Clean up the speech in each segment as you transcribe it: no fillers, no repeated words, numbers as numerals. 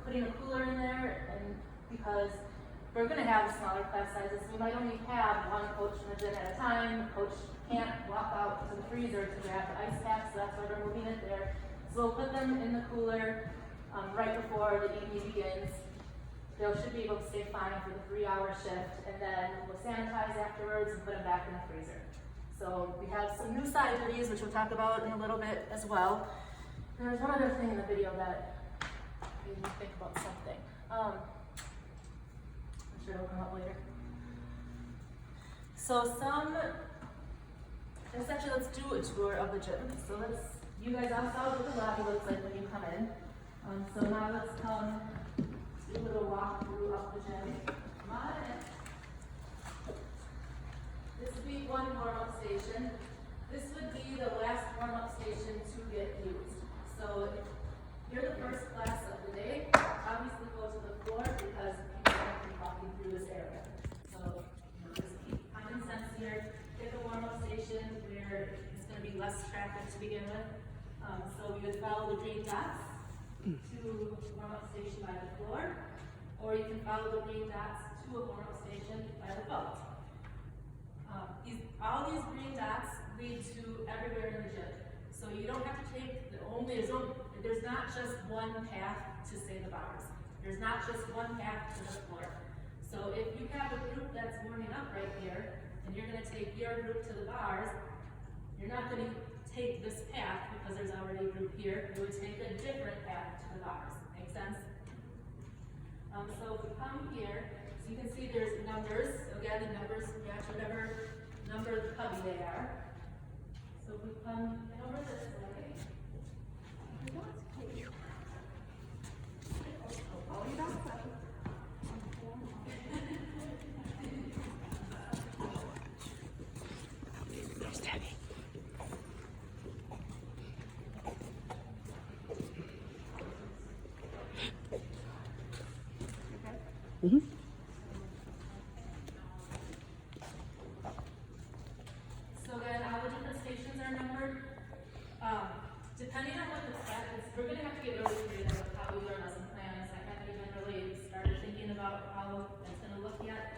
putting a cooler in there, and because we're going to have smaller class sizes, we might only have one coach in the gym at a time. The coach can't walk out to the freezer to grab the ice pack, so that's why we're moving it there. So we'll put them in the cooler right before the evening begins. They should be able to stay fine for the 3-hour shift, and then we'll sanitize afterwards and put them back in the freezer. So we have some new side duties, which we'll talk about in a little bit as well. And there's one other thing in the video that made me think about something. I'm sure it'll come up later. So essentially let's do a tour of the gym. So you guys all saw what the lobby looks like when you come in. So now let's do a little walk through of the gym. Come on in. This would be one warm-up station. This would be the last warm-up station to get used. So if you're the first class of the day, obviously go to the floor because people are going to be walking through this area. So just keep common sense here. Get the warm-up station where it's going to be less traffic to begin with. So you would follow the green dots to the warm-up station by the floor, or you can follow the green dots to a warm-up station by the vault. All these green dots lead to everywhere in the gym. So you don't have to take there's not just one path to say the bars. There's not just one path to the floor. So if you have a group that's warming up right here, and you're going to take your group to the bars, you're not going to take this path because there's already a group here. You would take a different path to the bars. Make sense? So if we come here, so you can see there's numbers. Again, the numbers match whatever number cubby they are. So if we come over this way, Mm-hmm. So then all the different stations are numbered. Depending on what the class is, we're going to have to get really creative with how we learn lesson plans. I haven't even really started thinking about how it's going to look yet.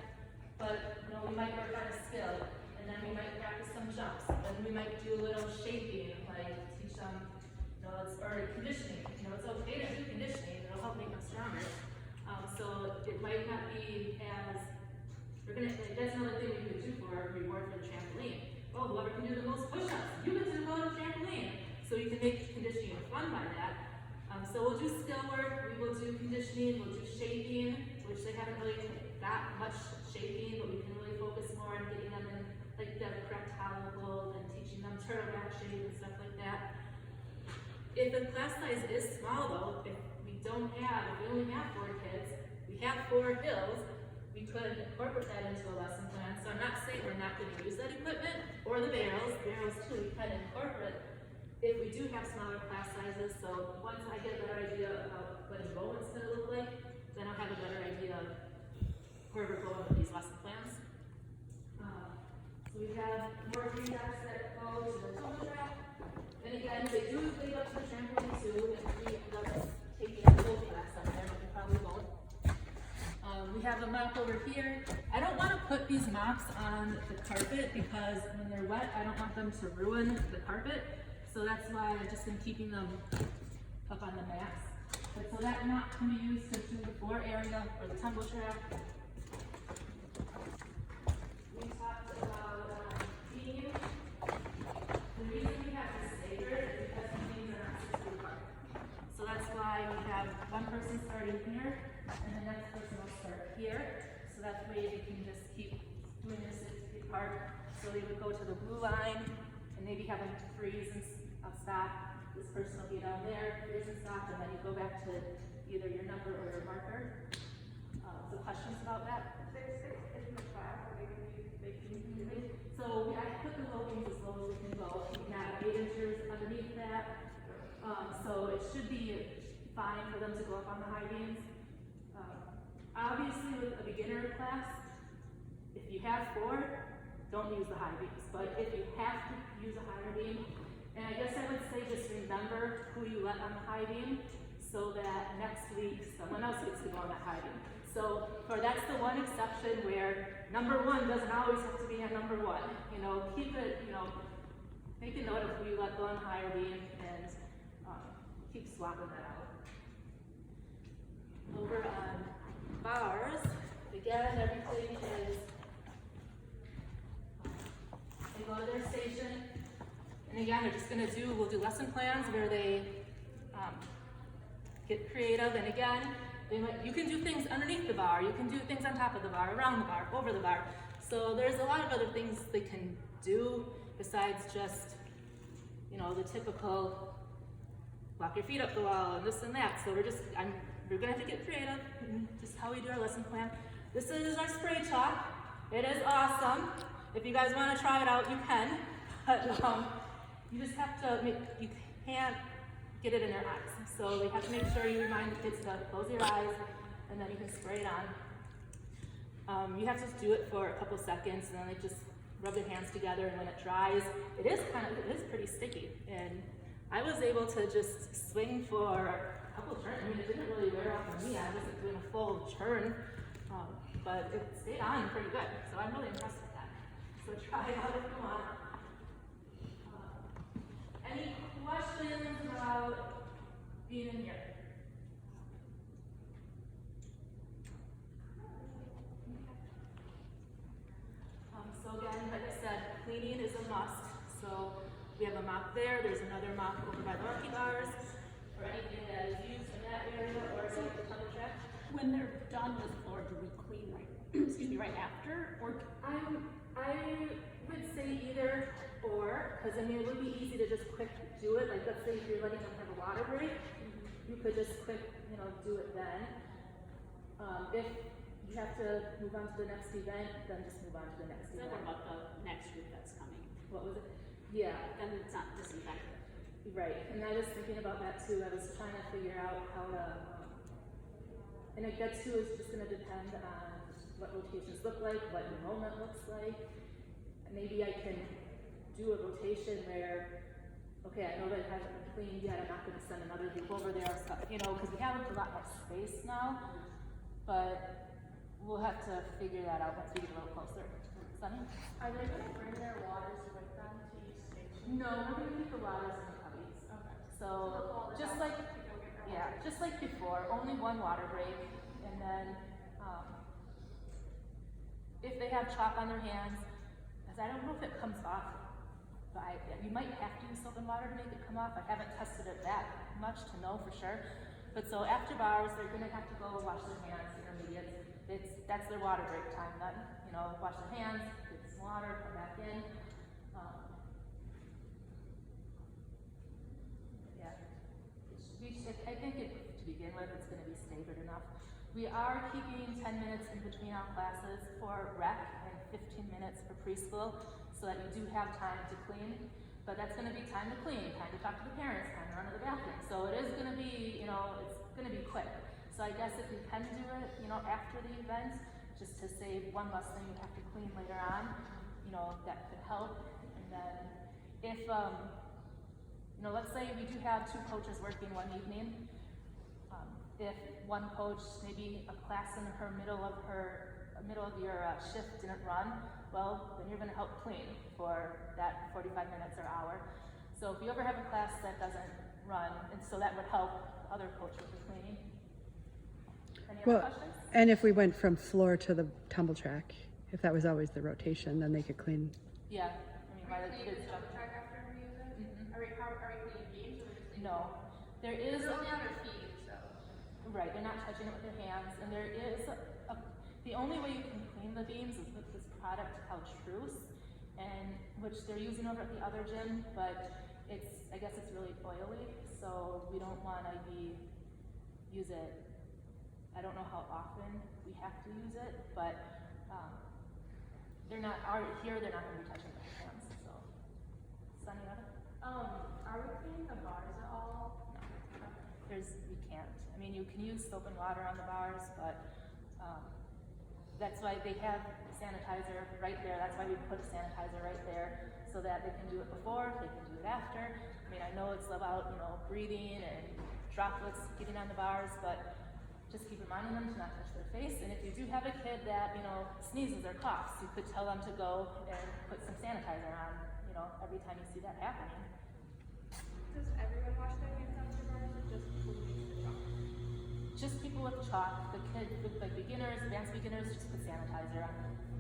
But we might work on a skill, and then we might practice some jumps. Then we might do a little shaping, like teach them, or conditioning. It's okay to do conditioning. It'll help make them stronger. So it might not be as, that's another thing we could do for our reward for the trampoline. Oh, whoever can do the most push-ups, you get to go on the trampoline. So you can make conditioning fun by that. So we'll do skill work, we will do conditioning, we'll do shaping, which they haven't really got much shaping, but we can really focus more on getting them in like the correct helical and teaching them turtleback shape and stuff like that. If the class size is small though, if we only have 4 kids, we have 4 hills, we could incorporate that into a lesson plan. So I'm not saying we're not going to use that equipment, or the barrels too, we can incorporate if we do have smaller class sizes. So once I get a better idea about what enrollment's going to look like, then I'll have a better idea of where we're going with these lesson plans. So we have more green dots that go to the tumble track. And again, they do lead up to the trampoline too, and we end up taking a full class up there, but we probably won't. We have a mop over here. I don't want to put these mops on the carpet because when they're wet, I don't want them to ruin the carpet. So that's why I've just been keeping them up on the mats. But so that mop can be used to do the floor area or the tumble track. We talked about teams. The reason we have this staggered is because the teams are not 6 feet apart. So that's why we have one person starting here, and the next person will start here. So that way they can just keep doing this 6 feet apart. So they would go to the blue line and maybe have them freeze and stop. This person will be down there, freeze and stop, and then you go back to either your number or your marker. So questions about that? There's 6 kids in the class, or they can be. So I put the loadings as low as we can go. We have 8 inches underneath that. So it should be fine for them to go up on the high beams. Obviously with a beginner class, if you have 4, don't use the high beams. But if you have to use a higher beam, and I guess I would say just remember who you let on the high beam so that next week, so someone else gets to go in that hiding. So that's the one exception where number one doesn't always have to be a number one. You know, keep it, you know, make a note of who you let go on higher beam and keep swapping that out. Over on bars, again, everything is, they go to their station, and again, they're just gonna we'll do lesson plans where they get creative, and again, you can do things underneath the bar, you can do things on top of the bar, around the bar, over the bar. So there's a lot of other things they can do besides just, you know, the typical walk your feet up the wall and this and that. So we're gonna have to get creative, just how we do our lesson plan. This is our spray chalk. It is awesome. If you guys wanna try it out, you can. But you just have to you can't get it in their eyes. So they have to make sure you remind the kids to close your eyes, and then you can spray it on. You have to do it for a couple seconds, and then they just rub their hands together, and when it dries, it is pretty sticky. And I was able to just swing for a couple turns. I mean, it didn't really wear off on me. I wasn't doing a full turn, but it stayed on pretty good. So I'm really impressed with that. So try it out if you want. Any questions about being in here? So again, like I said, cleaning is a must. So we have a mop there. There's another mop over by the Rocky bars, or anything that is used in that area, or the tunnel track. When they're done with the floor, do we clean right after? Or I would say either or, because I mean it would be easy to just quick do it. Like let's say if you're letting them have a water break, you could just quick, you know, do it then. If you have to move on to the next event, then just move on to the next so event. what about the next group that's coming? What was it? Yeah, Then it's not disinfected. right. And I was thinking about that too. I was trying to figure out how to, and that too is just going to depend on what rotations look like, what enrollment looks like. Maybe I can do a rotation where, okay, I know that it hasn't been cleaned yet, I'm not going to send another group over there, so, you know, because we have a lot more space now, but we'll have to figure that out once we get a little closer. Sunny? Are they gonna bring their waters with them to each station? No, we're going to keep the waters in the cubbies. Okay. So, all the just guys like, to go get their yeah, water. just like before, only one water break, and then, if they have chalk on their hands, because I don't know if it comes off, but you might have to use soap and water to make it come off. I haven't tested it that much to know for sure. But so after bars, they're gonna have to go wash their hands, intermediates. That's their water break time then. You know, wash their hands, get some water, come back in. I think to begin with, it's gonna be staggered enough. We are keeping 10 minutes in between our classes for rec and 15 minutes for preschool, so that you do have time to clean. But that's going to be time to clean, time to talk to the parents, time to run to the bathroom. So it is going to be, you know, it's going to be quick. So I guess if we can do it, you know, after the event, just to save one less thing you have to clean later on, you know, that could help. And then if, you know, let's say we do have two coaches working one evening. If one coach, maybe a class in her middle of your shift didn't run, well, then you're going to help clean for that 45 minutes or hour. So if you ever have a class that doesn't run, and so that would help other coaches with cleaning. Any other questions? And if we went from floor to the tumble track, if that was always the rotation, then they could clean. Yeah, I mean, by the kids Clean the track after we use it? Mhm. Are we cleaning beams or just? No, there is. They're only on their feet, so. Right, they're not touching it with their hands, and there is the only way you can clean the beams is with this product called Truce, and which they're using over at the other gym, but I guess it's really oily, so we don't want to use it. I don't know how often we have to use it, but they're not going to be touching their hands. So, Sunny, Are we cleaning the bars at all? we can't. I mean, you can use soap and water on the bars, but that's why they have sanitizer right there. That's why we put sanitizer right there, so that they can do it before, they can do it after. I mean, I know it's about, you know, breathing and droplets getting on the bars, but just keep reminding them to not touch their face. And if you do have a kid that, you know, sneezes or coughs, you could tell them to go and put some sanitizer on, you know, every time you see that happening. Does everyone wash their hands after bars or just people who use the chalk? Just people with chalk, the kids with like beginners, advanced beginners, just put sanitizer on.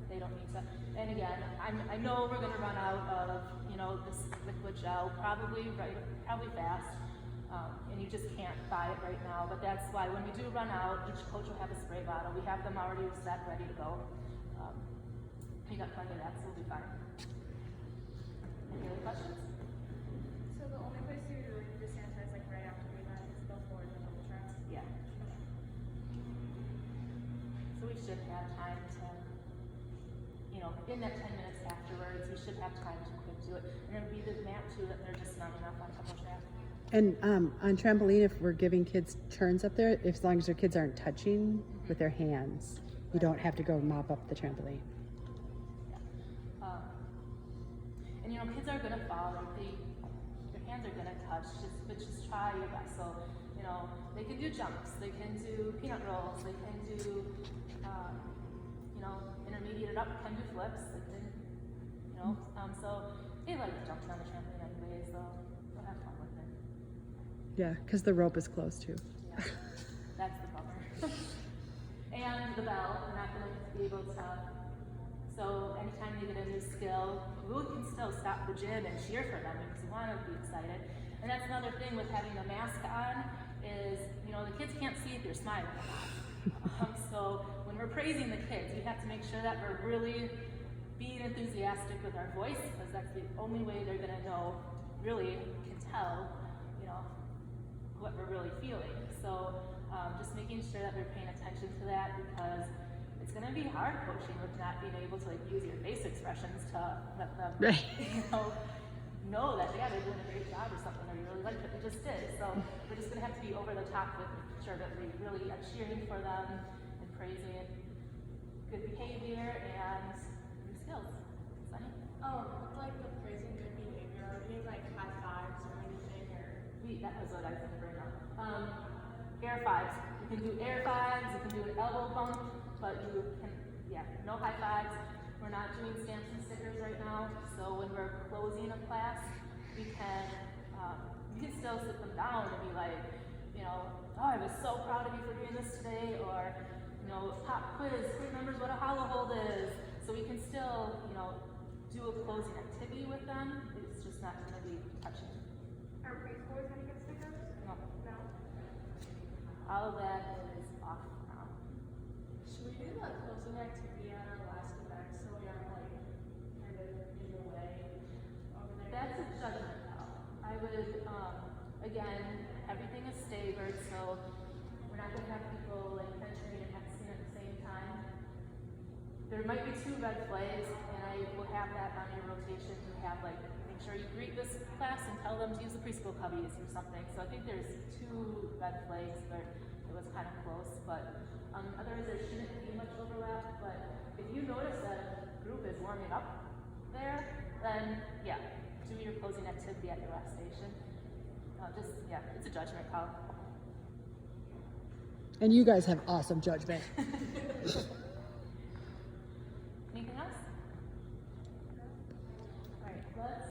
They don't need to. And again, I know we're gonna run out of, you know, this liquid gel probably fast. And you just can't buy it right now. But that's why when we do run out, each coach will have a spray bottle. We have them already set, ready to go. We got plenty of that, so we'll be fine. Any other questions? So the only place you really need to sanitize like right after we run is before the double track. Yeah. So we should have time to, you know, in that 10 minutes afterwards, we should have time to quick do it. And it'll be the mat too that they're just not enough on double track. And on trampoline, if we're giving kids turns up there, as long as their kids aren't touching with their hands, you don't have to go mop up the trampoline. And you know, kids are gonna fall. Like their hands are gonna touch. Just try your best. So you know, they can do jumps. They can do peanut rolls. They can do, you know, intermediate it up. Can do flips. They can, you know. So they like jumping on the trampoline anyway. So they'll have fun with it. Yeah, because the rope is closed too. Yeah, that's the bummer. And the bell, we're not going to be able to. So anytime they get a new skill, we can still stop the gym and cheer for them because we want to be excited. And that's another thing with having a mask on is, you know, the kids can't see if you're smiling or not. So when we're praising the kids, we have to make sure that we're really being enthusiastic with our voice because that's the only way they're going to know, really can tell, you know, what we're really feeling. So just making sure that we're paying attention to that because it's going to be hard coaching with not being able to like use your face expressions to let them, Right. you know that yeah, they're doing a great job or something, or you really like what they just did. So we're just going to have to be over the top with making sure that we really are cheering for them and praising good behavior and new skills. Sunny? With like the praising good behavior, are you like high fives or anything or? That was what I was going to bring up. Air fives. You can do air fives, you can do an elbow bump, but you can, no high fives. We're not doing stamps and stickers right now, so when we're closing a class, we can, you can still sit them down and be like, you know, oh, I was so proud of you for doing this today, or, you know, pop quiz, who remembers what a hollow hold is? So we can still, you know, do a closing activity with them. It's just not going to be touching. Are preschoolers gonna get stickers? No. No. All of that is off now. Should we do the closing activity at our last event so we aren't like kind of in the way over there? That's a judgment call. I would, again, everything is staggered, so we're not gonna have people like entering and exiting at the same time. There might be 2 red flags, and I will have that on your rotation. You have like, make sure you greet this class and tell them to use the preschool cubbies or something. So I think there's 2 red flags, but it was kind of close. But otherwise there shouldn't be much overlap. But if you notice that a group is warming up there, then yeah, do your closing activity at your last station. It's a judgment call. And you guys have awesome judgment. Anything else?